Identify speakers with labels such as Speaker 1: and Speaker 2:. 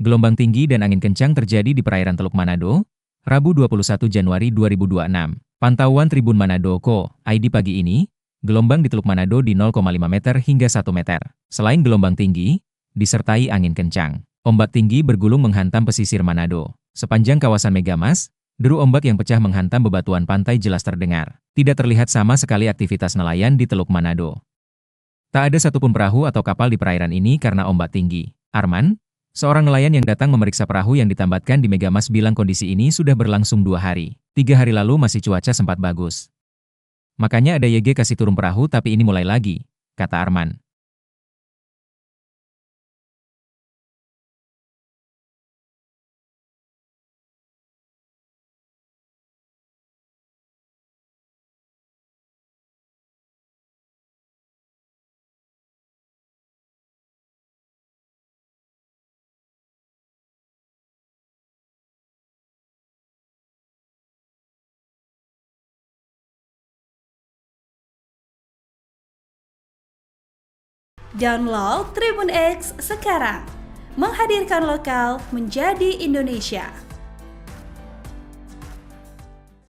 Speaker 1: Gelombang tinggi dan angin kencang terjadi di perairan Teluk Manado, Rabu 21 Januari 2026. Pantauan Tribun Manado Co.id pagi ini, gelombang di Teluk Manado di 0,5 meter hingga 1 meter. Selain gelombang tinggi, disertai angin kencang. Ombak tinggi bergulung menghantam pesisir Manado. Sepanjang kawasan Megamas, deru ombak yang pecah menghantam bebatuan pantai jelas terdengar. Tidak terlihat sama sekali aktivitas nelayan di Teluk Manado. Tak ada satupun perahu atau kapal di perairan ini karena ombak tinggi. Arman, seorang nelayan yang datang memeriksa perahu yang ditambatkan di Megamas bilang kondisi ini sudah berlangsung 2 hari. 3 hari lalu masih cuaca sempat bagus. Makanya ada YG kasih turun perahu tapi ini mulai lagi, kata Arman.
Speaker 2: Download Tribun X sekarang, menghadirkan lokal menjadi Indonesia.